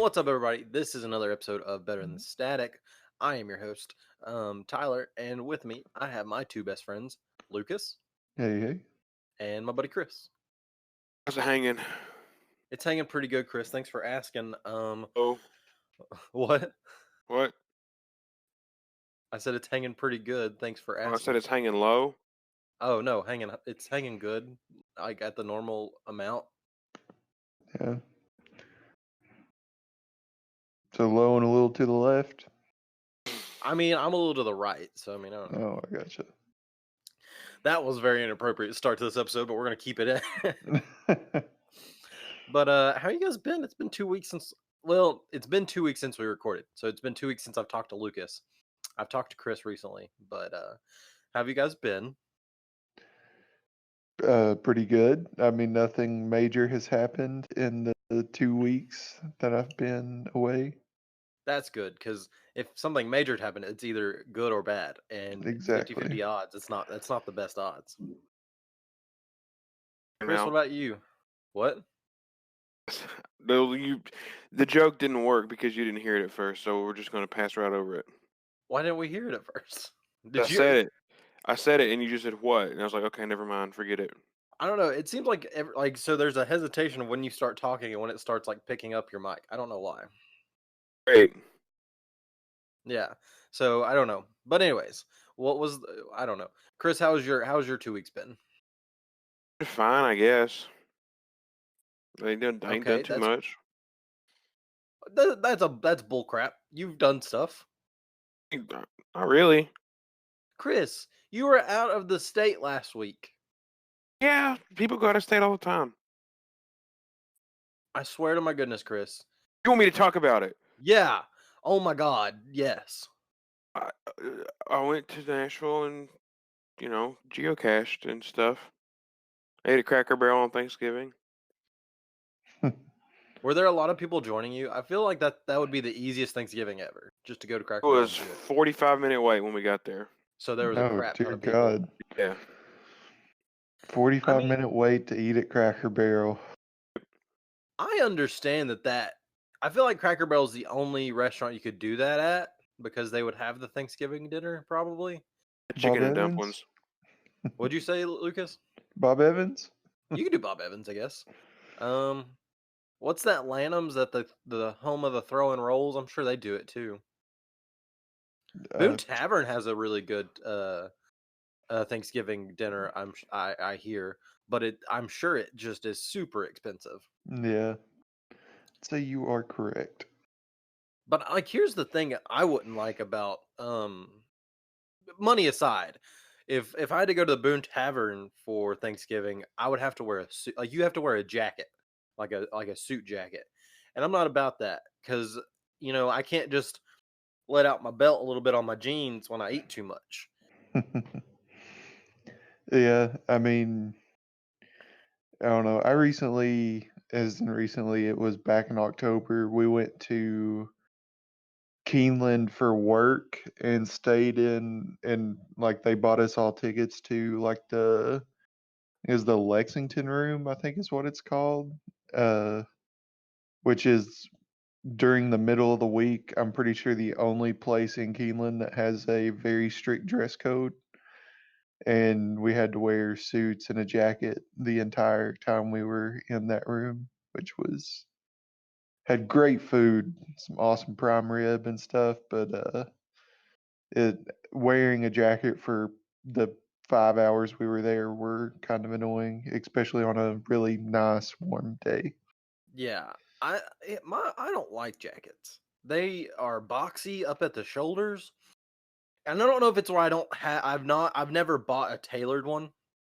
What's up, everybody? This is another episode of Better Than Mhm. Static. I am your host, Tyler, and with me, I have my two best friends, Lucas Hey, hey. and my buddy Chris. How's it hanging? It's hanging pretty good, Chris. Thanks for asking. Oh, What? what? I said it's hanging pretty good. Thanks for Oh, I said asking. it's hanging low. Oh no, hanging. It's hanging good, like at the normal amount. Yeah. So low and a little to the left. I mean, I'm a little to the right, so I mean, I don't know. Oh, I gotcha. That was very inappropriate start to this episode, but we're gonna keep it in. But how you guys been? It's been 2 weeks since. Well, it's been 2 weeks since we recorded, so it's been 2 weeks since I've talked to Lucas. I've talked to Chris recently, but how have you guys been? Pretty good. I mean, nothing major has happened in the 2 weeks that I've been away. That's good because if something major had happened, it's either good or bad, and Exactly. 50-50 odds. It's not. That's not the best odds. Chris, what Now, about you? What? the joke didn't work because you didn't hear it at first, so we're just going to pass right over it. Why didn't we hear it at first? I Did you? said it. I said it, and you just said what? And I was like, okay, never mind, forget it. I don't know. It seems like so. There's a hesitation of when you start talking and when it starts like picking up your mic. I don't know why. Great. Yeah. So I don't know. But anyways, I don't know. Chris, how's your 2 weeks been? Fine, I guess. I ain't Okay, done too much. that's bull crap. You've done stuff. Not really. Chris, you were out of the state last week. Yeah, people go out of state all the time. I swear to my goodness, Chris. You want me to talk about it? Yeah. Oh my god. Yes. I went to Nashville and, geocached and stuff. I ate a Cracker Barrel on Thanksgiving. Were there a lot of people joining you? I feel like that would be the easiest Thanksgiving ever, just to go to It Cracker Barrel was and do it. 45-minute wait when we got there. So there was a Oh, crap ton dear of people. God. Yeah. 45-minute wait to eat at Cracker Barrel. I understand that I feel like Cracker Barrel is the only restaurant you could do that at because they would have the Thanksgiving dinner probably. Chicken Bob and Evans? dumplings. What'd you say, Lucas? Bob Evans? You could do Bob Evans, I guess. What's that Lanham's at the home of the throw-in rolls? I'm sure they do it too. Boone Tavern has a really good Thanksgiving dinner. I hear, but I'm sure it just is super expensive. Yeah. So you are correct. But like, here's the thing I wouldn't like about money aside. If I had to go to the Boone Tavern for Thanksgiving, I would have to wear a suit. Like you have to wear a jacket, like a suit jacket, and I'm not about that because I can't just let out my belt a little bit on my jeans when I eat too much. Yeah, I mean, I don't know. Recently, it was back in October, we went to Keeneland for work and stayed and like they bought us all tickets to like the Lexington room, I think is what it's called. Which is during the middle of the week, I'm pretty sure the only place in Keeneland that has a very strict dress code. And we had to wear suits and a jacket the entire time we were in that room, which had great food, some awesome prime rib and stuff, but it wearing a jacket for the 5 hours we were there were kind of annoying, especially on a really nice warm day. Yeah, I don't like jackets. They are boxy up at the shoulders, and I don't know if it's where I've never bought a tailored one,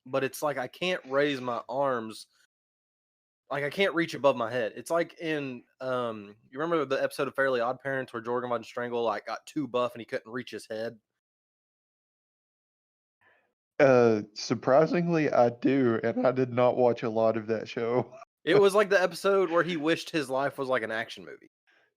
but it's like I can't raise my arms. Like I can't reach above my head. It's like in you remember the episode of Fairly Odd Parents where Jorgen von Strangle like got too buff and he couldn't reach his head. Surprisingly, I do, and I did not watch a lot of that show. It was like the episode where he wished his life was like an action movie.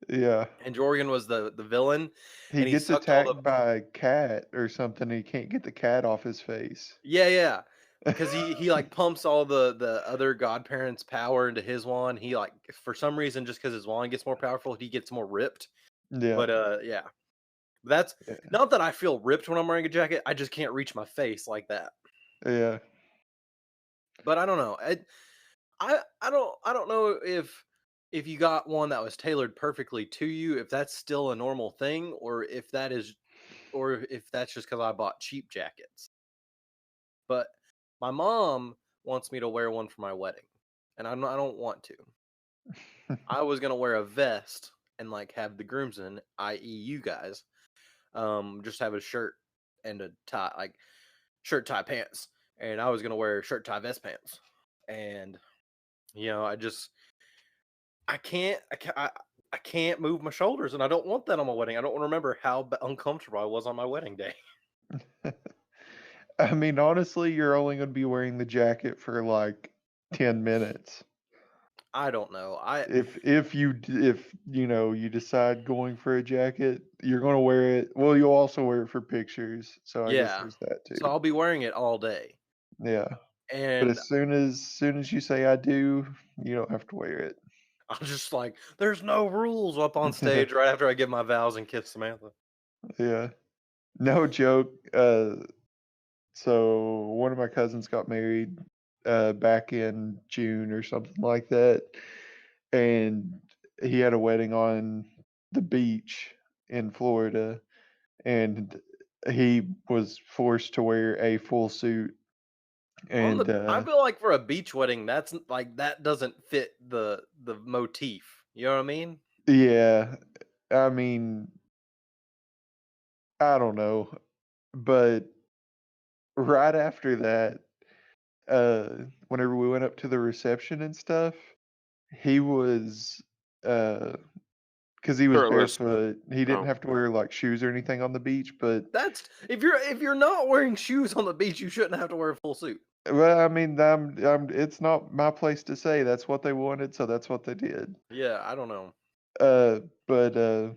Yeah. And Jorgen was the villain. He and gets sucked all attacked by a cat or something, and he can't get the cat off his face. Yeah. because he like pumps all the other godparents' power into his wand. He like for some reason just because his wand gets more powerful, he gets more ripped. Yeah, But yeah, that's yeah, not that I feel ripped when I'm wearing a jacket. I just can't reach my face like that. yeah. But I don't know. I don't know if you got one that was tailored perfectly to you, if that's still a normal thing, or if that's just because I bought cheap jackets. But my mom wants me to wear one for my wedding, and I don't want to. I was gonna wear a vest and like have the groomsmen, i.e., you guys, just have a shirt and a tie, like shirt tie pants, and I was gonna wear shirt tie vest pants, and I can't move my shoulders, and I don't want that on my wedding. I don't want to remember how uncomfortable I was on my wedding day. I mean, honestly, you're only going to be wearing the jacket for like 10 minutes. I don't know. If you decide going for a jacket, you're going to wear it. Well, you'll also wear it for pictures, so I guess Yeah. there's that So too. I'll be wearing it all day. Yeah. But And as soon as you say I do, you don't have to wear it. I'm just like, there's no rules up on stage right after I give my vows and kiss Samantha. Yeah. No joke. So one of my cousins got married back in June or something like that, and he had a wedding on the beach in Florida, and he was forced to wear a full suit. And I feel like for a beach wedding, that's like that doesn't fit the motif. You know what I mean? yeah, I mean, I don't know, but right after that, whenever we went up to the reception and stuff, he was uh because he was Shirtless. barefoot. He didn't Oh. have to wear like shoes or anything on the beach, but That's if you're not wearing shoes on the beach, you shouldn't have to wear a full suit. well, I mean, it's not my place to say. That's what they wanted, so that's what they did. Yeah, I don't know. But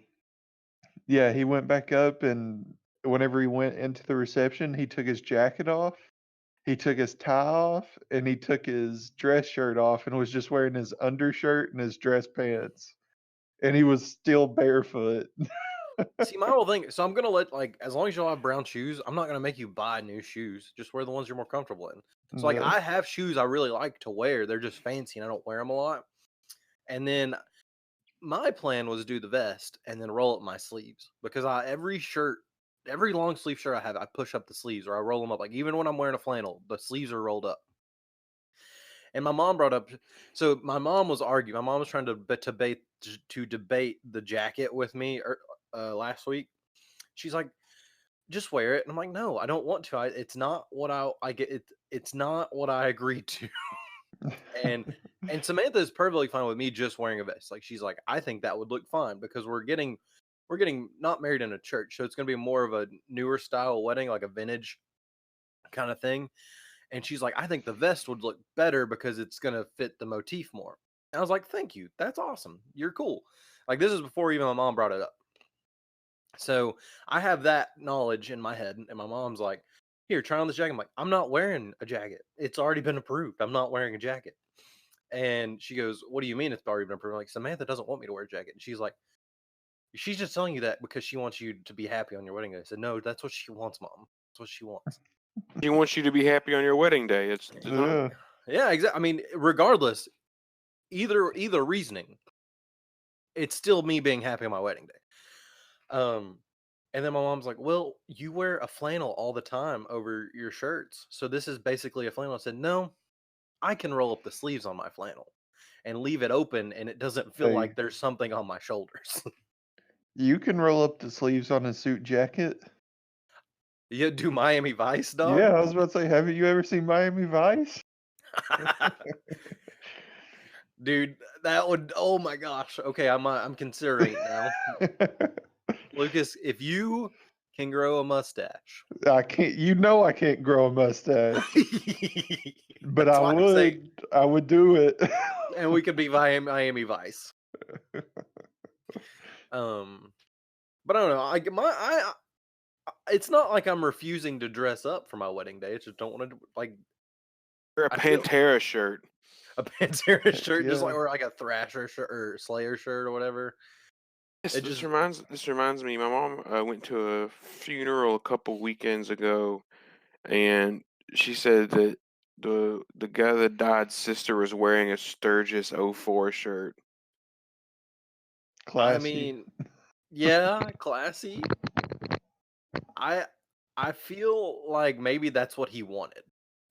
yeah, he went back up, and whenever he went into the reception, he took his jacket off, he took his tie off, and he took his dress shirt off, and was just wearing his undershirt and his dress pants, and he was still barefoot. See, my whole thing. So I'm gonna let like as long as y'all have brown shoes, I'm not gonna make you buy new shoes. Just wear the ones you're more comfortable in. So like No. I have shoes I really like to wear. They're just fancy and I don't wear them a lot. And then my plan was to do the vest and then roll up my sleeves because every long sleeve shirt I have, I push up the sleeves or I roll them up. Like even when I'm wearing a flannel, the sleeves are rolled up. And my mom brought up, so my mom was arguing. My mom was trying to debate the jacket with me last week. She's like, just wear it. And I'm like, no, I don't want to. It's not what I get. It's not what I agreed to. and Samantha is perfectly fine with me just wearing a vest. Like she's like, I think that would look fine because we're getting not married in a church, so it's gonna be more of a newer style wedding, like a vintage kind of thing. And she's like, I think the vest would look better because it's gonna fit the motif more. And I was like, thank you. That's awesome. You're cool. Like this is before even my mom brought it up. So I have that knowledge in my head, and my mom's like, "Here, try on this jacket." I'm like, "I'm not wearing a jacket. It's already been approved. I'm not wearing a jacket." And she goes, "What do you mean it's already been approved?" I'm like, Samantha doesn't want me to wear a jacket. And she's like, "She's just telling you that because she wants you to be happy on your wedding day." I said, "No, that's what she wants, Mom. That's what she wants." He wants you to be happy on your wedding day. It's designed. Yeah. Yeah, exactly. I mean, regardless, either reasoning, it's still me being happy on my wedding day. And then my mom's like, "Well, you wear a flannel all the time over your shirts, so this is basically a flannel." I said, "No, I can roll up the sleeves on my flannel and leave it open, and it doesn't feel Hey, like there's something on my shoulders." you can roll up the sleeves on a suit jacket. You do Miami Vice, Yeah, dog? I was about to say, haven't you ever seen Miami Vice? Dude, that would. Oh my gosh. Okay, I'm considering it now, Lucas. If you can grow a mustache, I can't. I can't grow a mustache, but that's why I'm saying, I would do it. and we could be Miami Vice. Um, but I don't know. It's not like I'm refusing to dress up for my wedding day. I just don't want to like. Or a I feel Pantera shirt. a Pantera shirt, just Yeah. like or like a Thrasher shirt or Slayer shirt or whatever. Yes, It this just reminds me. My mom went to a funeral a couple weekends ago, and she said that the guy that died's sister was wearing a Sturgis '04 shirt. I Classy. mean, yeah, classy. I I feel like maybe that's what he wanted.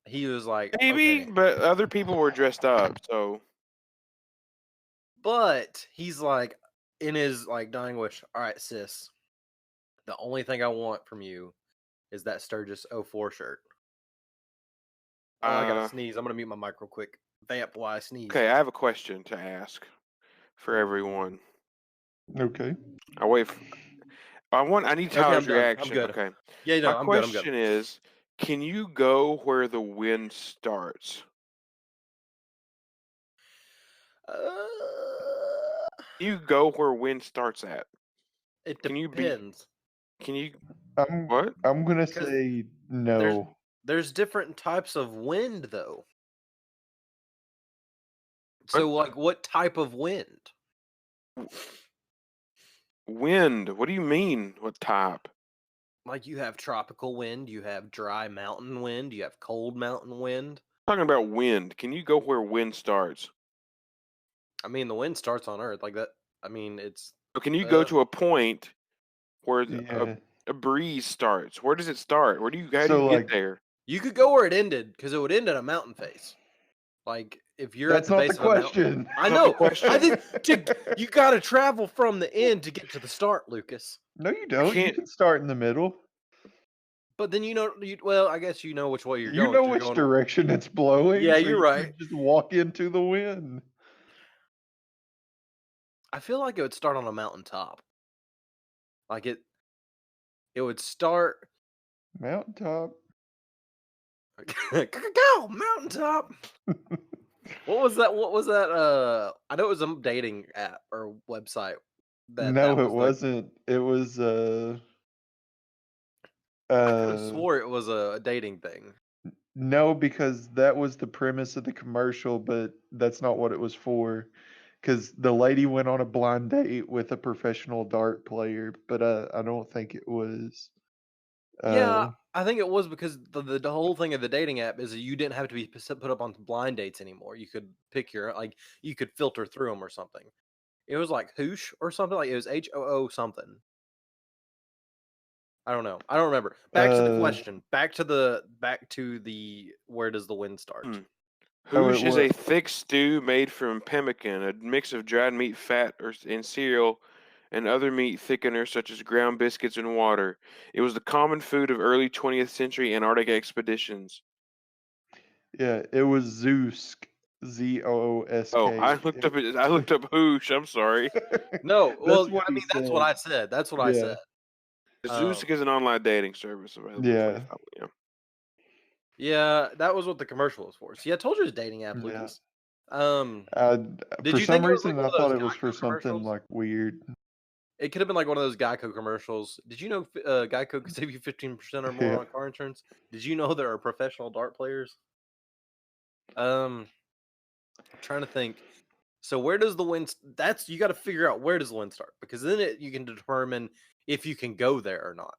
He was like, Maybe, okay, but other people were dressed up, so but he's like in his like dying wish. All right, sis. The only thing I want from you is that Sturgis '04 shirt. Oh, I gotta uh sneeze. I'm gonna mute my mic real quick. Vamp while I sneeze. okay, I have a question to ask for everyone. Okay. I wait f I need Okay, I'm Tyler's done. I'm reaction. good. Okay. Yeah, My no, I'm good. I'm good. question is, can you go where the wind starts? Uh, You go where wind starts at. it Can you be depends can you I'm what? I'm gonna because say there's no. there's different types of wind though. What? So like, what type of wind? Wind. What do you mean? What type? Like you have tropical wind, you have dry mountain wind, you have cold mountain wind. Talking about wind. Can you go where wind starts? I mean, the wind starts on Earth like that. I mean, it's So can you go uh to a point where Yeah. a breeze starts? Where does it start? How do you So get like there? you could go where it ended because it would end at a mountain face. Like if you're at that's the not the base of a mountain. question. I Not the know. I question. think you got to travel from the end to get to the start, Lucas. No, you You don't. You can't can start in the middle. But then well, I guess you know which way you're You going know because you're which going. direction it's blowing, Yeah, so you're you right. could just walk into the wind. I feel like it would start on a mountaintop. Like it would start Mountaintop. go mountaintop. What was that? What was that? I know it was a dating app or website that No, it was the. wasn't. It was I could have uh swore it was a dating thing. no, because that was the premise of the commercial, but that's not what it was for. Because the lady went on a blind date with a professional dart player, but I don't think it was. Yeah, Uh, I think it was because the whole thing of the dating app is that you didn't have to be put up on blind dates anymore. You could pick your like you could filter through them or something. It was like Hoosh or something like it was HOO something. I don't know. I don't remember. Back to the uh, question. Back to the where does the wind start? hmm. oh, it Hoosh is was. a thick stew made from pemmican, a mix of dried meat, fat, and cereal, and other meat thickeners such as ground biscuits and water. It was the common food of early 20th century Antarctic expeditions. Yeah, it was Zoosk. Oh, Zoosk. I looked up Hoosh. I'm sorry. No, well, That's what I he mean that's what said. I said. That's what I Yeah, said. Zoosk is an online dating service available yeah, 25. Yeah. Yeah, that was what the commercial was for. See, I told you it was a dating app, yeah. Lucas. Um, did For you think some it was like reason, one I of those thought it was for Geico something commercials? like weird. It could have been like one of those Geico commercials. Did you know Geico could save you 15% or more Yeah. on car insurance? Did you know there are professional dart players? I'm trying to think. So where does the wind? That's you got to figure out where does the wind start because then you can determine if you can go there or not.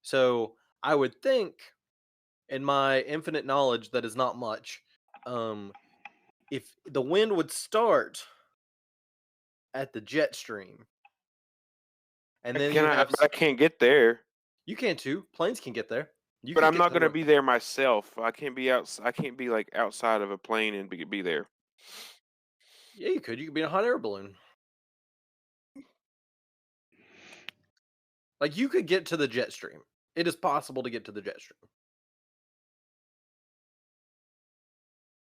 So I would think, in my infinite knowledge, that is not much. If the wind would start at the jet stream, and then you have But I can't get there. you can too. Planes can get there. You But could I'm get not to gonna the be there myself. I can't be out. I can't be like outside of a plane and be there. yeah. You could be in a hot air balloon. Like you could get to the jet stream. It is possible to get to the jet stream.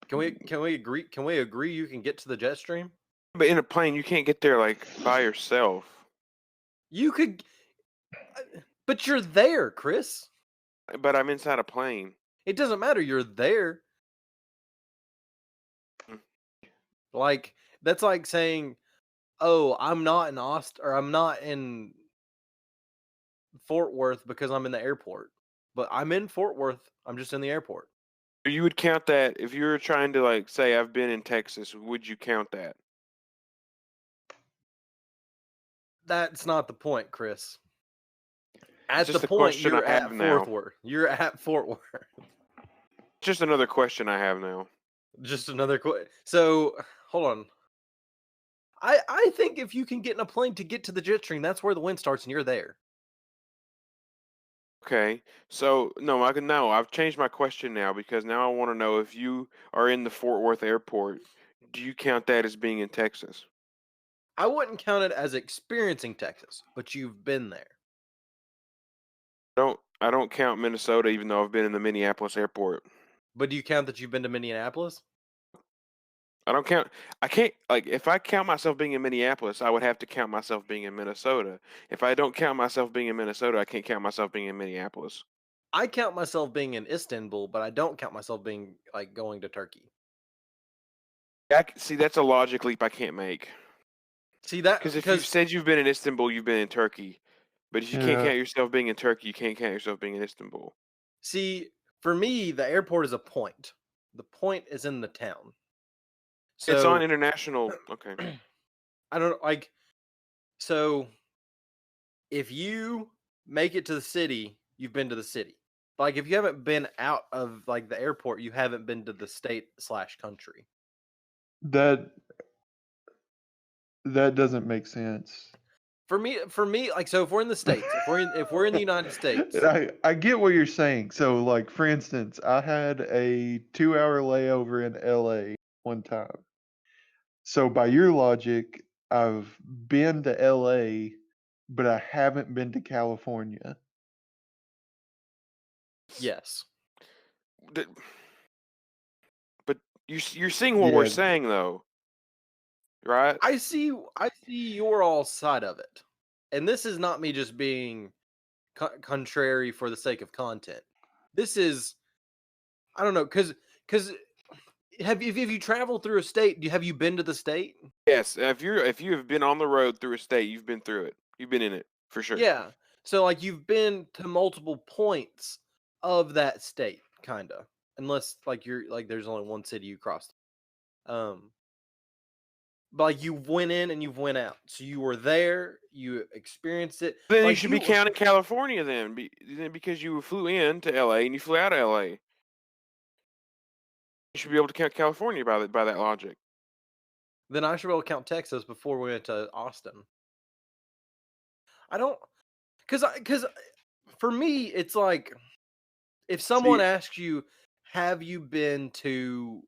Can we agree? Can we agree you can get to the jet stream? But in a plane, you can't get there like by yourself. You could, but you're there, Chris. But I'm inside a plane. It doesn't matter. You're there. Mm. Like that's like saying, "Oh, I'm not in Austin, or I'm not in Fort Worth because I'm in the airport." But I'm in Fort Worth. I'm just in the airport. You would count that if you were trying to like say I've been in Texas. Would you count that? That's not the point, Chris. It's At the just a point, question I you're have at Fort now. Worth. You're at Fort Worth. Just another question I have now. Just another question. So, hold on. I think if you can get in a plane to get to the jet stream, that's where the wind starts, and you're there. Okay, so no, I've changed my question now because now I want to know if you are in the Fort Worth airport, do you count that as being in Texas? I wouldn't count it as experiencing Texas, but you've been there. I don't count Minnesota even though I've been in the Minneapolis airport. But do you count that you've been to Minneapolis? I don't count. I can't like if I count myself being in Minneapolis, I would have to count myself being in Minnesota. If I don't count myself being in Minnesota, I can't count myself being in Minneapolis. I count myself being in Istanbul, but I don't count myself being like going to Turkey. See, that's a logic leap I can't make. See that Because if you've said you've been in Istanbul, you've been in Turkey. But if you can't Yeah. count yourself being in Turkey, you can't count yourself being in Istanbul. see for me, the airport is a point. The point is in the town. It's on So international. Okay. I don't like. So if you make it to the city, you've been to the city. Like if you haven't been out of like the airport, you haven't been to the state/country. That doesn't make sense. For me, like so, if we're in the states, if we're in the United States, I get what you're saying. So, like for instance, I had a 2-hour layover in LA one time. So, by your logic, I've been to LA, but I haven't been to California. yes, Th- But you're seeing what we're Yeah, saying though, right? I see your all side of it, and this is not me just being contrary for the sake of content. This is I don't know because if you travel through a state, have you been to the state? Yes. If you have been on the road through a state, you've been through it. You've been in it for sure. Yeah. So like you've been to multiple points of that state, kinda. Unless like you're like there's only one city you crossed. Um but like you went in and you went out. So you were there, you experienced it. Then you Like should be counting California then because you flew in to LA and you flew out of LA. You should be able to count California by that logic. then I should be able to count Texas before we went to Austin. I don't cuz for me it's like if someone see, asks you have you been to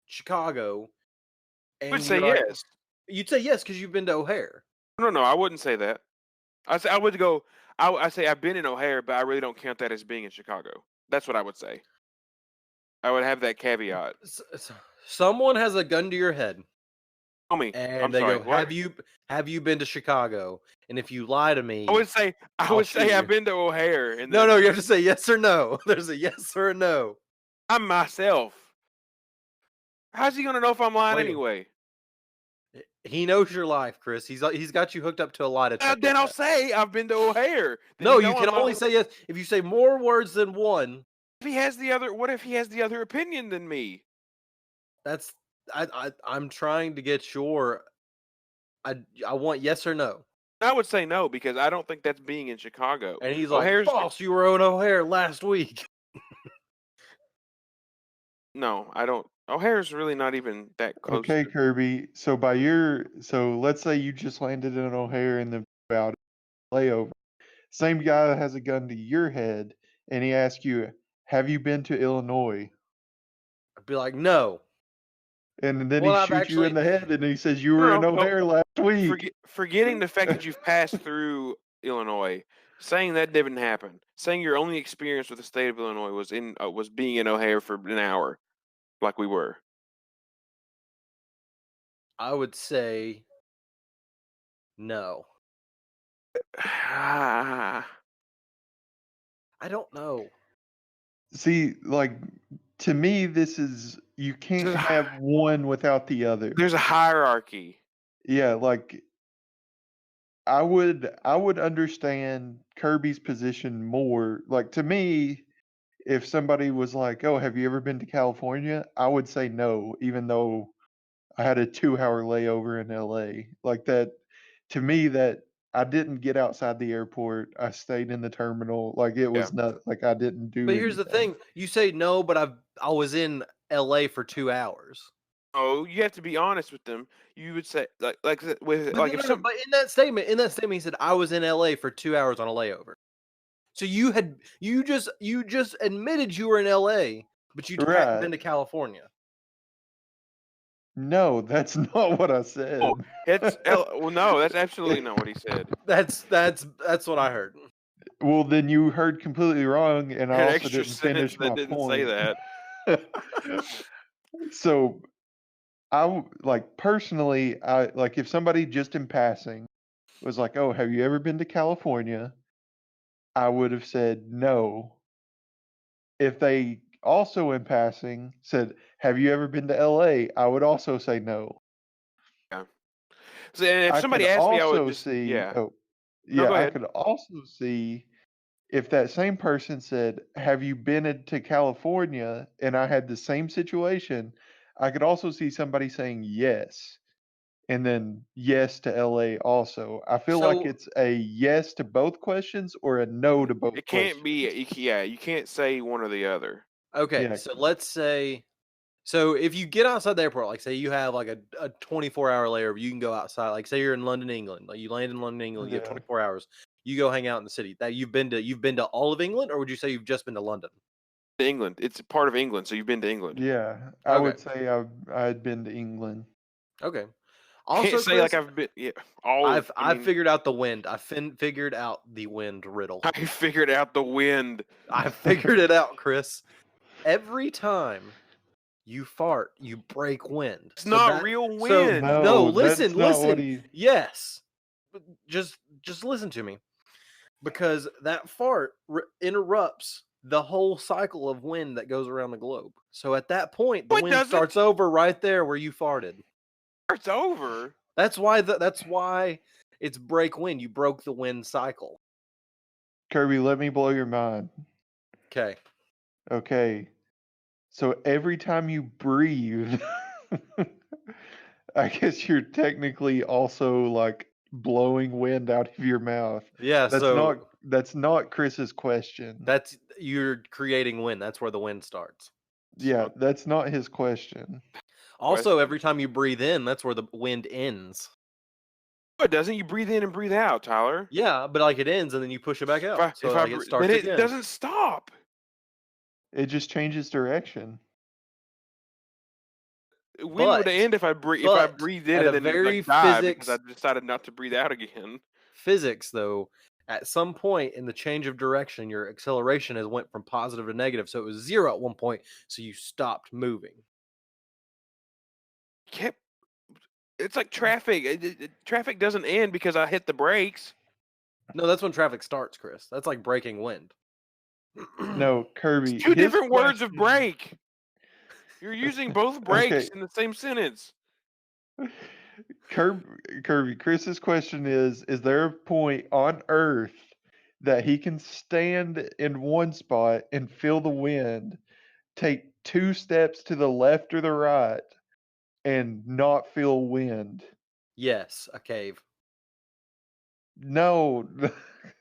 Chicago I would and say you're like yes. you'd say yes cuz you've been to O'Hare. No, I wouldn't say that. I would go. I say I've been in O'Hare, but I really don't count that as being in Chicago. That's what I would say. I would have that caveat. Someone has a gun to your head Tell me. I'm and they sorry. go, What? have you been to Chicago?" And if you lie to I me, would say I'll shoot I've you. been to O'Hare, and No, then you have to say yes or no. There's a yes or a no. I'm myself. How's he gonna know if I'm lying Wait, anyway? he knows your life, Chris. He's got you hooked up to a lie detector Then I'll test. say I've been to O'Hare. Then No, you you know can I'm not. only say yes if you say more words than one. If he has the other, what if he has the other opinion than me? That's I'm trying to get your I want yes or no. I would say no because I don't think that's being in Chicago. And he's like, O'Hare's "Boss, you were on O'Hare last week." no, I don't. O'Hare's really not even that close okay, to. Kirby. So let's say you just landed in O'Hare and then about layover. Same guy that has a gun to your head, and he asks you, "Have you been to Illinois?" I'd be like, "No." And then he Well, I've shoots you in actually the head, and he says, "You were No, in no, no. O'Hare last week." Forgetting the fact that you've passed through Illinois, saying that didn't happen, saying your only experience with the state of Illinois was being in O'Hare for an hour, like we were. I would say no. Ah, I don't know. See, like to me, this is you can't have one without the other. there's a hierarchy. Yeah, like I would understand Kirby's position more. Like to me, if somebody was like, "Oh, have you ever been to California?" I would say no, even though I had a 2-hour layover in LA. Like that, to me, that I didn't get outside the airport. I stayed in the terminal. Like it Yeah. was not like I didn't do But here's the anything. thing: you say no, but I was in LA for 2 hours. Oh, you have to be honest with them. You would say with But like no, if no, no, some but in that statement, he said I was in LA for 2 hours on a layover. So you just admitted you were in LA, but you hadn't Right. been to California. No, that's not what I oh, said. well no, that's absolutely not what he said. That's what I heard. Well, then you heard completely wrong, and I An also extra didn't sentence finish that my didn't say point. that. So like personally, I like if somebody just in passing was like, "Oh, have you ever been to California?" I would have said no. If they also in passing said, "Have you ever been to LA?" I would also say no. Yeah. So, and if I could somebody asked me, I would also just see, yeah. oh, No, yeah, go I ahead. could also see if that same person said, "Have you been to California?" and I had the same situation, I could also see somebody saying yes, and then yes to LA also. I feel like So it's a yes to both questions or a no to both It can't questions. be. Yeah, you can't say one or the other. okay, Yeah, so let's say if you get outside the airport, like say you have like a 24-hour layover, you can go outside. Like say you're in London, England. Like you land in London, England, you have yeah. 24 hours. You go hang out in the city. That you've been to all of England, or would you say you've just been to London? England. It's a part of England, so you've been to England. Yeah, I Okay. would say I'd been to England. Okay. Can't Also, say like Chris, I've been. Yeah, all of. I I've mean, figured out the wind. Figured out the wind riddle. I figured out the wind. I figured it out, Chris. Every time you fart, you break wind. It's not real wind. No, No, listen, that's not what listen. he. Yes. Just listen to me. Because that fart interrupts the whole cycle of wind that goes around the globe. So at that point, the No, it wind starts doesn't. over right there where you farted. It's over. That's why it's break wind. You broke the wind cycle. Kirby, let me blow your mind. Okay. Okay, so every time you breathe, I guess you're technically also like blowing wind out of your mouth. Yeah, so That's not Chris's question. you're creating wind. That's where the wind starts. It's Yeah, not that's not his question. Also, every time you breathe in, that's where the wind ends. No, it doesn't. You breathe in and breathe out, Tyler. Yeah, but like it ends and then you push it back out. So like it But starts it again. doesn't stop. It just changes direction. Wind would But end if I breathe in at a and then very like die because I physics decided not to breathe out again. though, at some point in the change of direction, your acceleration has went from positive to negative. So it was 0 at one point, so you stopped moving. Kept. It's like traffic. Traffic doesn't end because I hit the brakes. No, that's when traffic starts, Chris. That's like breaking wind. No, Kirby, Two his different words of question. break. You're using both brakes Okay, in the same sentence. Kirby, Chris's question is there a point on Earth that he can stand in one spot and feel the wind, take 2 steps to the left or the right, and not feel wind? Yes, a cave. No.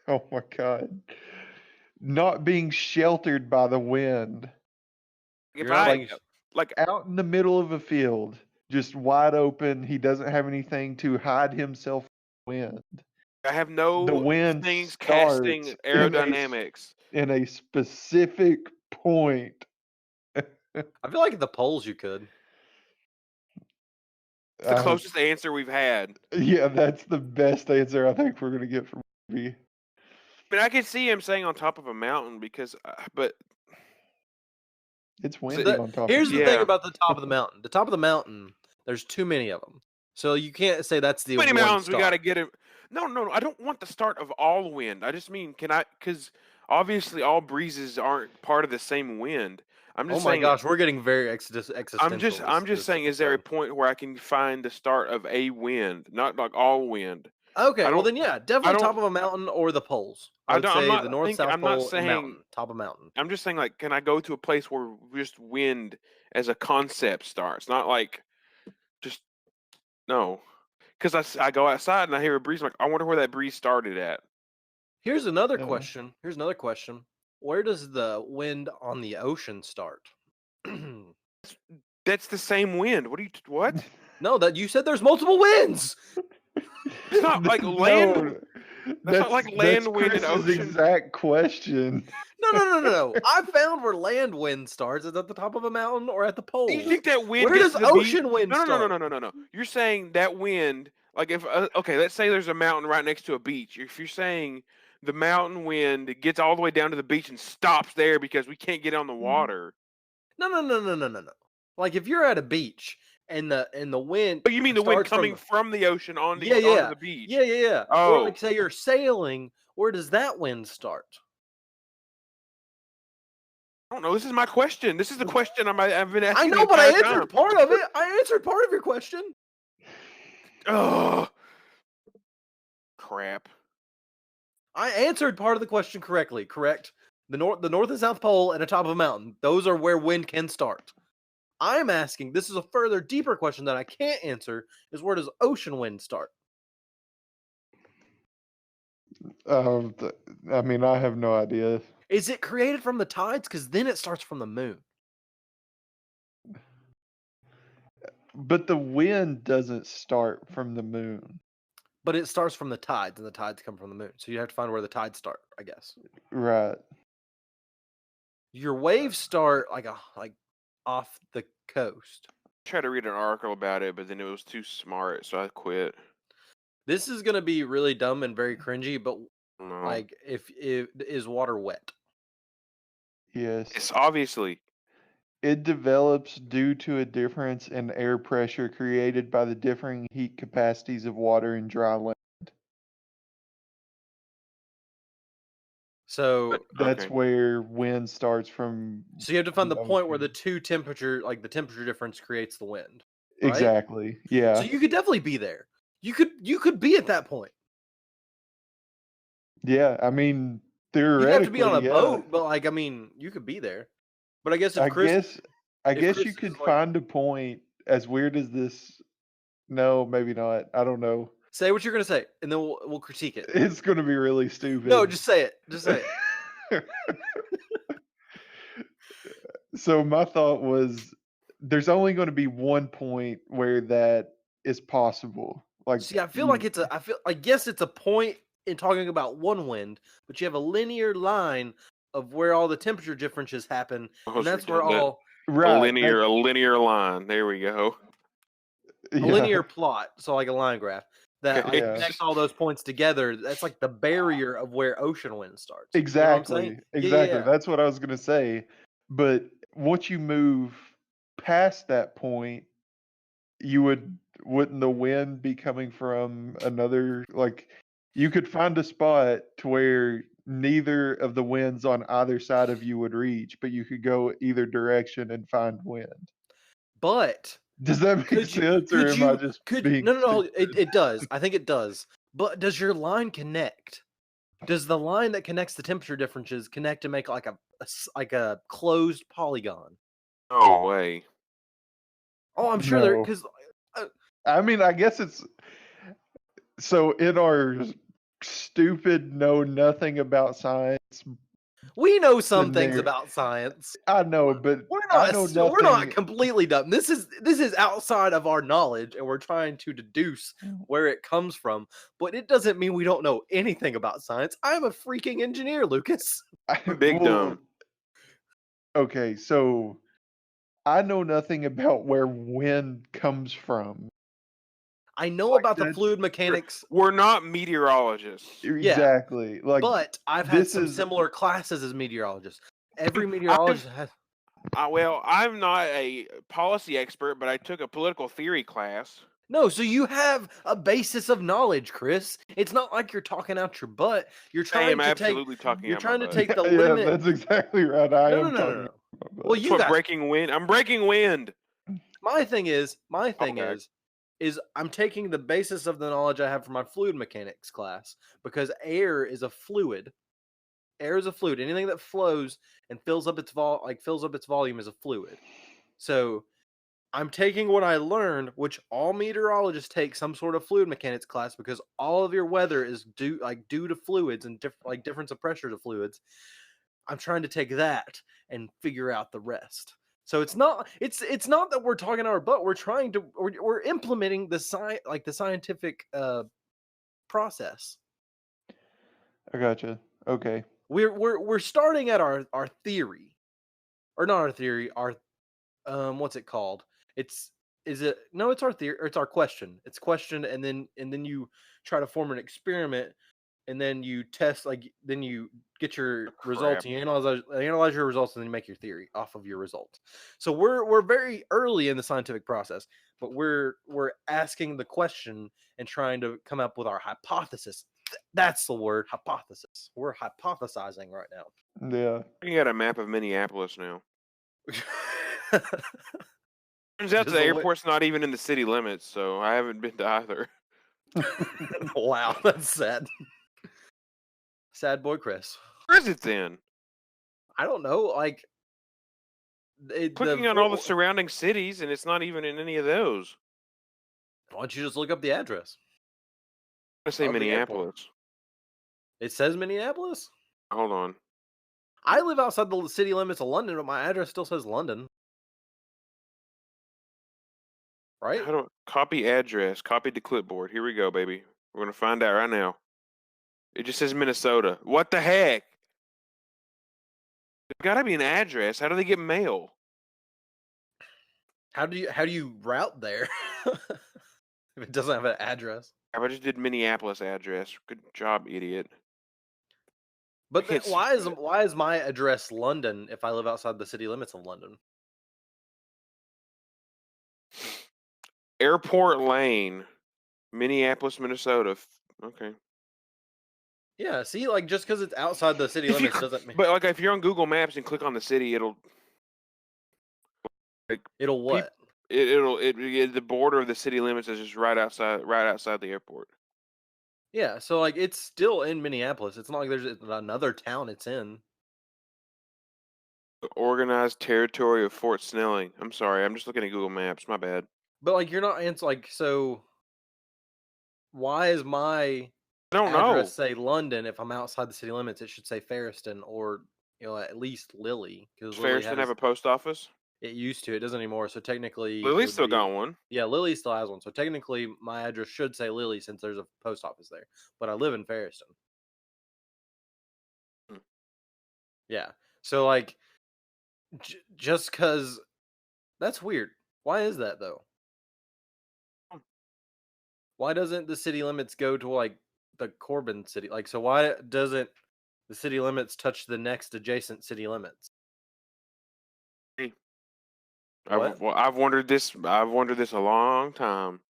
Oh my God. Not being sheltered by the wind. If You're not I being like, Out in the middle of a field, just wide open. He doesn't have anything to hide himself from the wind. I have The no wind things casting starts aerodynamics. in a specific point. I feel like at the poles you could. It's the closest answer we've had. Yeah, that's the best answer I think we're gonna get from me. But I can see him saying on top of a mountain because, but It's so windy on top of Here's the the thing yeah, about the top of the mountain. The top of the mountain, there's too many of them. So you can't say that's the how many one mountains we got to start. get him? No. I don't want the start of all wind. I just mean, can I? Because obviously all breezes aren't part of the same wind. I'm Oh just my saying. gosh, we're getting very existential. I'm just saying, is there a point where I can find the start of a wind, not like all wind? Okay, I well don't. then, yeah, I definitely top don't. of a mountain or the poles. I I would don't. I'm say the not North, thinking. South I'm not Pole, and saying. mountain, top of mountain. I'm just saying, like, can I go to a place where just wind as a concept starts? Not like just no, because I go outside and I hear a breeze. I'm like, I wonder where that breeze started at. Here's another Oh. question. Where does the wind on the ocean start? That's the same wind. What? No, that you said there's multiple winds. It's not like land. No, That's not like that's land, wind, and Chris's ocean. exact question. No. I found where land wind starts. Is at the top of a mountain or at the You poles. think that wind Where gets does to the beach? ocean wind start? No. You're saying that wind, like if okay, let's say there's a mountain right next to a beach. If you're saying the mountain wind gets all the way down to the beach and stops there because we can't get on the water. No. Like if you're at a beach and the wind Oh, you mean the wind starts coming from the ocean onto the beach? Yeah. Or Oh, like say you're sailing, where does that wind start? I don't know. This is my question. This is the question I've been asking. I know, the but I entire answered time. part of it. I answered part of your question. Oh, crap. I answered part of the question correctly. Correct. The north and south pole and the top of a mountain. Those are where wind can start. I'm asking. This is a further deeper question that I can't answer. Is where does ocean wind start? I mean, I have no idea. Is it created from the tides? Because then it starts from the moon. But the wind doesn't start from the moon. But it starts from the tides, and the tides come from the moon. So you have to find where the tides start, I guess. Right. Your waves start like off the coast. I tried to read an article about it, but then it was too smart, so I quit. This is gonna be really dumb and very cringy, but No. like, if is water wet? Yes. It's obviously. It develops due to a difference in air pressure created by the differing heat capacities of water in dry land. So That's Okay. where wind starts from. you have to find the point where the ocean. two temperature, like the temperature difference, creates the wind. Right? Exactly. So Yeah. you could definitely be there. You could be at that point. Yeah. I mean, You'd have to be on a theoretically, yeah. boat, but like, I mean, you could be there. But I guess if I Chris, guess I if guess Chris you is could like, find a point. As weird as this, no, maybe not. I don't know. say what you're gonna say, and then we'll critique it. It's going to be really stupid. No, just say it. Just say it. So my thought was, there's only going to be one point where that is possible. Like, See, I feel like I guess it's a point in talking about one wind, but you have a linear line of where all the temperature differences happen, and that's where redundant. A right, linear line. There we go. a linear plot, so like a line graph that like, Yeah. connects all those points together. That's like the barrier of where ocean wind starts. You know what I'm saying? Exactly. Yeah. That's what I was going to say. But once you move past that point, wouldn't the wind be coming from another, like, you could find a spot to where neither of the winds on either side of you would reach, but you could go either direction and find wind. But Does that make sense, or am I just being no, stupid? it does. I think it does. But does your line connect? Does the line that connects the temperature differences connect to make like a closed polygon? No way. Oh, I'm sure there No. because I mean, I guess it's so in our stupid know nothing about science. we know some in things there- about science. I know, but We're I not know we're not nothing. completely dumb. This is outside of our knowledge, and we're trying to deduce where it comes from. But it doesn't mean we don't know anything about science. I'm a freaking engineer, Lucas. Big Well, dumb. Okay, so I know nothing about where wind comes from. I know Like about the that's- fluid mechanics. We're not meteorologists. Exactly. Like, But I've had this some is- similar classes as meteorologists. Every meteorologist has. Well, I'm not a policy expert, but I took a political theory class. No, so you have a basis of knowledge, Chris. It's not like you're talking out your butt. You're I trying am to absolutely talking You're out trying my to butt. take the yeah, limit. that's exactly right. I No, am no. talking about Well, That's you what guys. breaking wind. I'm breaking wind. My thing is, Okay. is I'm taking the basis of the knowledge I have from my fluid mechanics class because air is a fluid. Air is a fluid. Anything that flows and fills up its volume is a fluid. So I'm taking what I learned, which all meteorologists take some sort of fluid mechanics class because all of your weather is due to fluids and difference of pressure to fluids. I'm trying to take that and figure out the rest. So it's not that we're talking our butt. We're implementing the scientific process. I gotcha. Okay. We're starting at our theory, or not our theory. Our what's it called? It's it's our theory, or it's our question. It's question, and then you try to form an experiment, and then you test, then you get your results, Crap. and you analyze your results, and then you make your theory off of your results. So we're very early in the scientific process, but we're asking the question and trying to come up with our hypothesis. That's the word, hypothesis. We're hypothesizing right now. Yeah. You got a map of Minneapolis now. Turns out Just the a li- airport's not even in the city limits, so I haven't been to either. Wow, that's sad. Sad boy Chris. Where is it then? I don't know. Like Clicking on all the surrounding cities, and it's not even in any of those. Why don't you just look up the address? I say Of the airport. Minneapolis. It says Minneapolis. Hold on. I live outside the city limits of London, but my address still says London. Right? How do copy address? Copy to clipboard. Here we go, baby. We're gonna find out right now. It just says Minnesota. What the heck? There's gotta be an address. How do they get mail? How do you route there if it doesn't have an address? I just did Minneapolis address. Good job, idiot. But can't see why is my address London if I live outside the city limits of London? Airport Lane, Minneapolis, Minnesota. Okay. Yeah, see, like just because it's outside the city If you, limits doesn't mean but like if you're on Google Maps and click on the city, it'll it'll what? the border of the city limits is just right outside the airport. Yeah, so like it's still in Minneapolis. It's not like there's another town it's in. The organized territory of Fort Snelling. I'm sorry, I'm just looking at Google Maps. My bad. But like you're not so why is my I don't address know. say London if I'm outside the city limits? It should say Ferriston or at least Lilly, because Does Lilly Ferriston have a post office? it used to. It doesn't anymore. So technically, it Lily's would still be, got one. yeah, Lilly still has one. So technically, my address should say Lilly since there's a post office there. But I live in Ferriston. Hmm. Yeah. So like, just because that's weird. Why is that though? Why doesn't the city limits go to like the Corbin city? Like, so why doesn't the city limits touch the next adjacent city limits? What? I've wondered this. I've wondered this a long time,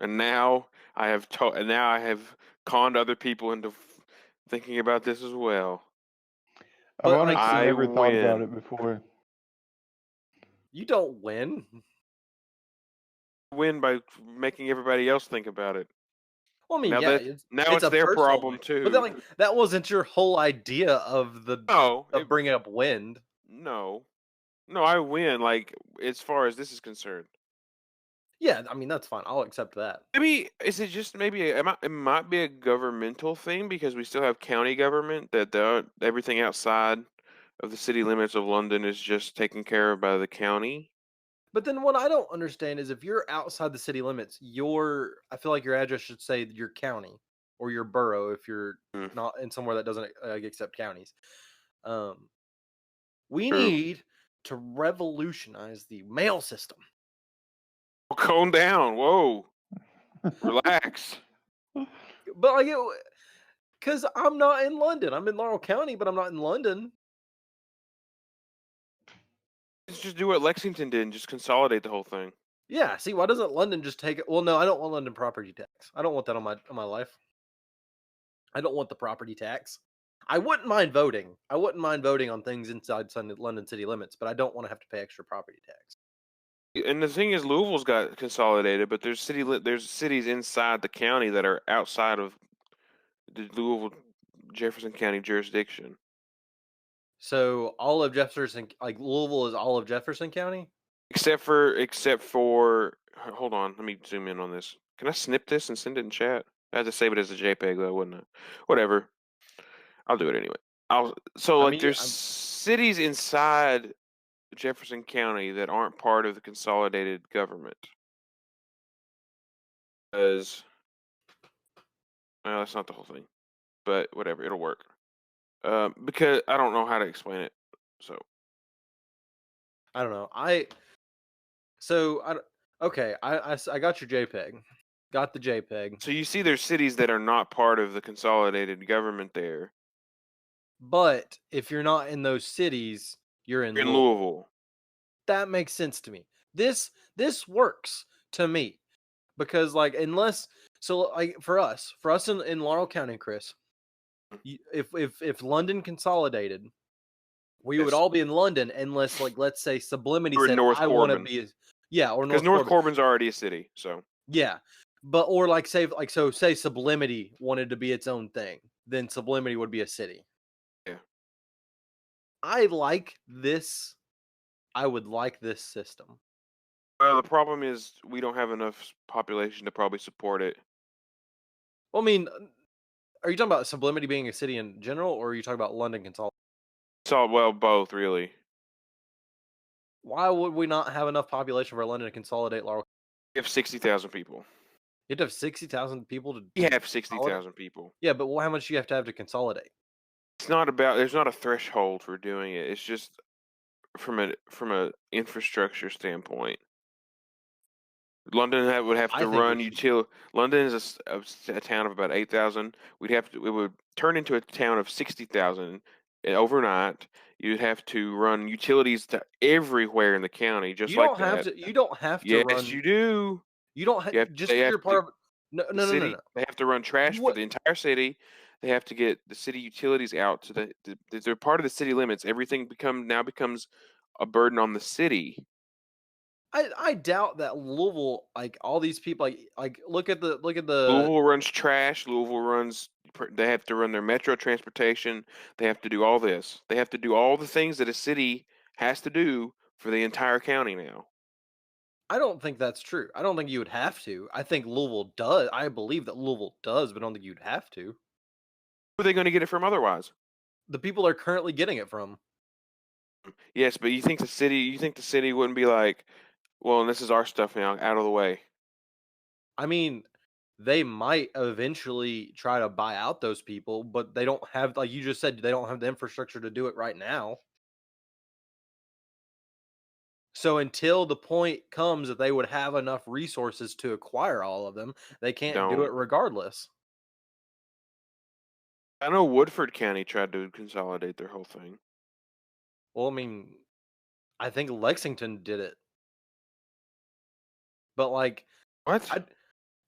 and now now I have conned other people into thinking about this as well. I've But like, honestly I never thought about win. it before. you don't win. Win by making everybody else think about it. Well, I mean, Now yeah, now it's it's a their personal problem thing. But then, too. like, that wasn't your whole idea of No, bringing up wind. no, no. I win. Like as far as this is concerned. Yeah, I mean that's fine. I'll accept that. Maybe is it just maybe it might be a governmental thing because we still have county government that everything outside of the city limits of London is just taken care of by the county. But then what I don't understand is if you're outside the city limits, I feel like your address should say your county or your borough if you're Hmm, not in somewhere that doesn't accept counties. Um, we true. need to revolutionize the mail system. Well, calm down. Whoa. Relax. But like, because I'm not in London. I'm in Laurel County, but I'm not in London. Let's just do what Lexington did and just consolidate the whole thing. Yeah. See, why doesn't London just take it? Well, no, I don't want London property tax. I don't want that on my life. I don't want the property tax. I wouldn't mind voting. I wouldn't mind voting on things inside London city limits, but I don't want to have to pay extra property tax. And the thing is, Louisville's got consolidated, but there's cities inside the county that are outside of the Louisville Jefferson County jurisdiction. So all of Jefferson, like Louisville, is all of Jefferson County. Except for hold on, let me zoom in on this. Can I snip this and send it in chat? I have to save it as a JPEG though, wouldn't I? Whatever. I'll do it anyway. So I like mean, there's cities inside Jefferson County that aren't part of the consolidated government. Because well, that's not the whole thing. But whatever, it'll work. Because I don't know how to explain it. So I don't know. Okay. I got your JPEG. Got the JPEG. so you see there's cities that are not part of the consolidated government there. But if you're not in those cities, you're in In Louisville. Louisville. That makes sense to me. This works to me because unless for us in Laurel County, Chris, if London consolidated, we would Yes. all be in London unless let's say Sublimity Or in said North I want to Corbin. be or Because North Corbin's already a city, so Yeah. But or say Sublimity wanted to be its own thing, then Sublimity would be a city. yeah. I like this. I would like this system. Well, the problem is we don't have enough population to probably support it. Well, I mean, are you talking about Sublimity being a city in general, or are you talking about London Consolidated? So well, both really. Why would we not have enough population for London to consolidate Laurel? We have 60,000 people. You have to have 60,000 people to. We have 60,000 people. Yeah, but how much do you have to consolidate? It's not about. There's not a threshold for doing it. It's just from a infrastructure standpoint. London would have I to think run we should. util. London is a town of about 8,000. It would turn into a town of 60,000 overnight. You'd have to run utilities to everywhere in the county, just You like don't have that. to. You don't have to Yes, run. you do. You don't have just They because have you're to part of. No, the no, no, no, city. no. They have to run trash for What? the entire city. They have to get the city utilities out to they're part of the city limits. Everything becomes a burden on the city. I doubt that Louisville, all these people, look at the Louisville runs trash. They have to run their metro transportation. They have to do all this. They have to do all the things that a city has to do for the entire county now. I don't think that's true. I don't think you would have to. I think Louisville does. I believe that Louisville does, but I don't think you'd have to. Who are they going to get it from otherwise? The people are currently getting it from. Yes, but you think the city wouldn't be like, well, this is our stuff now, out of the way. I mean, they might eventually try to buy out those people, but they don't have, like you just said, they don't have the infrastructure to do it right now. So until the point comes that they would have enough resources to acquire all of them, they can't do Don't. it regardless. I know Woodford County tried to consolidate their whole thing. Well, I mean, I think Lexington did it. But What?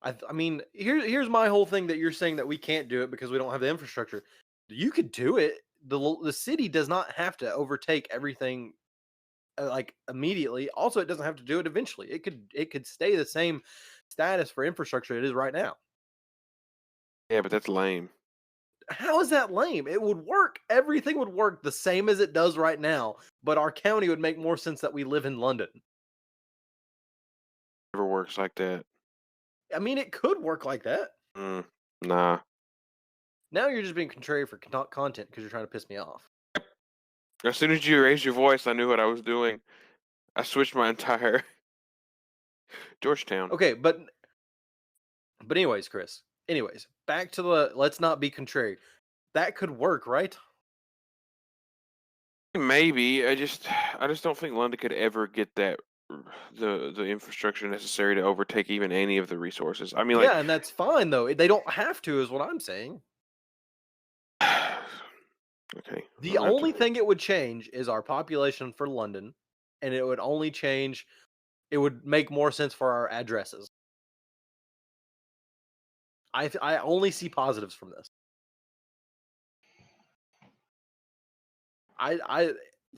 I mean, here's my whole thing that you're saying that we can't do it because we don't have the infrastructure. You could do it. The city does not have to overtake everything immediately. Also, it doesn't have to do it eventually. It could stay the same status for infrastructure it is right now. Yeah, but that's lame. How is that lame? It would work. Everything would work the same as it does right now, but our county would make more sense that we live in London. Never works like that. I mean, it could work like that. Nah. Now you're just being contrary for content because you're trying to piss me off. As soon as you raised your voice, I knew what I was doing. I switched my entire Georgetown. Okay, but anyways, Chris. Anyways, back to the let's not be contrary. That could work, right? Maybe. I just don't think London could ever get that the infrastructure necessary to overtake even any of the resources. I mean, Yeah, and that's fine though. They don't have to, is what I'm saying. okay. The only thing it would change is our population for London, and it would only change. It would make more sense for our addresses. I only see positives from this.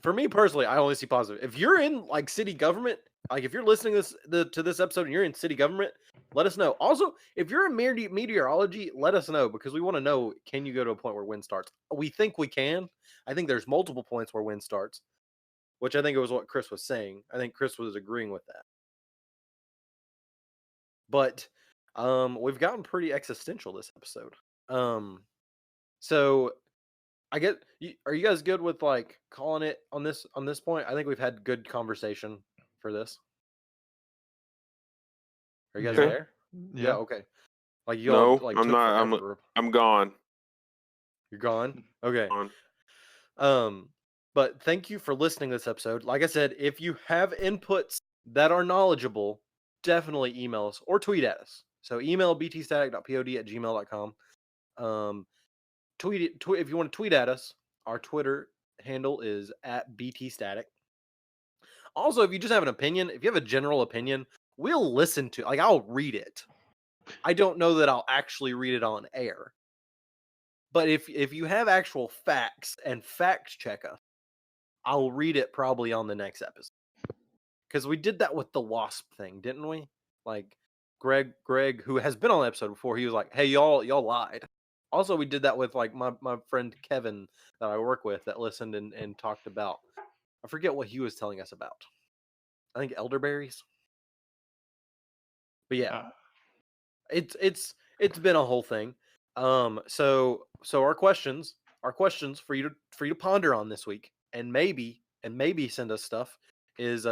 for me personally, I only see positive. If you're in like city government, like if you're listening to this episode and you're in city government, let us know. Also, if you're in meteorology, let us know because we want to know, can you go to a point where wind starts? We think we can. I think there's multiple points where wind starts, which I think it was what Chris was saying. I think Chris was agreeing with that. But we've gotten pretty existential this episode. So I get. Are you guys good with like calling it on this point? I think we've had good conversation for this. Are you guys Yeah. there? Yeah. Okay. Like you all No, like I'm took not. forever. I'm gone. You're gone. Okay. Gone. But thank you for listening to this episode. Like I said, if you have inputs that are knowledgeable, definitely email us or tweet at us. So email btstatic.pod@gmail.com. Tweet it. If you want to tweet at us, our Twitter handle is @btstatic. Also, if you just have an opinion, if you have a general opinion, we'll listen to. Like, I'll read it. I don't know that I'll actually read it on air. But if you have actual facts and fact check us, I'll read it probably on the next episode. Because we did that with the wasp thing, didn't we? Like Greg, who has been on the episode before, he was like, "Hey, y'all lied." Also, we did that with like my friend Kevin that I work with that listened and talked about. I forget what he was telling us about. I think elderberries. But yeah, it's been a whole thing. So our questions for you to ponder on this week, and maybe send us stuff is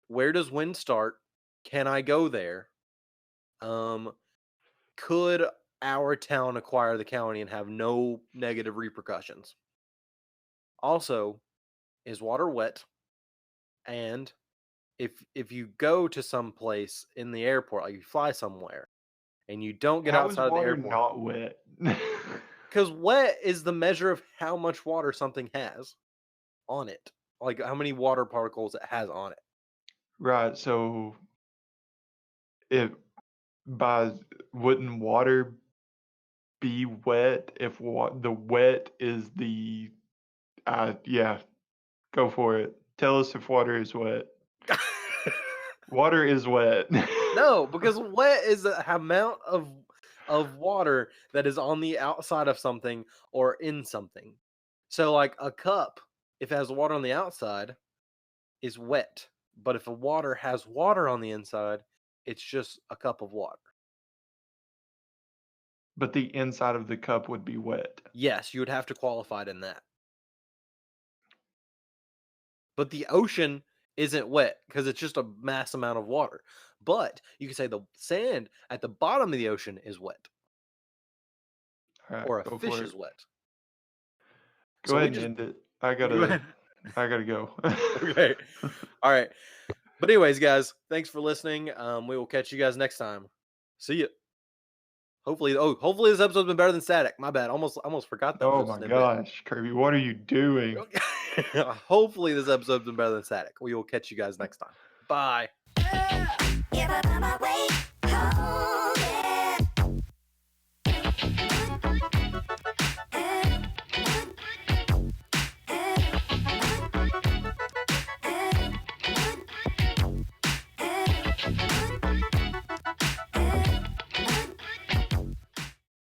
where does wind start? Can I go there? Could our town acquire the county and have no negative repercussions? Also, is water wet? And if you go to some place in the airport, like you fly somewhere, and you don't get How is outside of the water airport, not wet? because wet is the measure of how much water something has on it, like how many water particles it has on it. Right. So, wouldn't water be wet if the wet is the yeah, go for it. Tell us if water is wet. Water is wet. No, because wet is the amount of water that is on the outside of something or in something. So like a cup, if it has water on the outside, is wet. But if a water has water on the inside, it's just a cup of water. But the inside of the cup would be wet. Yes, you would have to qualify it in that. But the ocean isn't wet because it's just a mass amount of water. But you can say the sand at the bottom of the ocean is wet. Right, Or a go fish for is it. wet. Go ahead and end it. I gotta go. Okay. All right. But anyways, guys, thanks for listening. We will catch you guys next time. See ya. Hopefully this episode's been better than static. My bad. Almost forgot that. Oh little my snippet. gosh, Kirby, what are you doing? Hopefully this episode's been better than static. We will catch you guys next time. Bye. If I find my way home, yeah.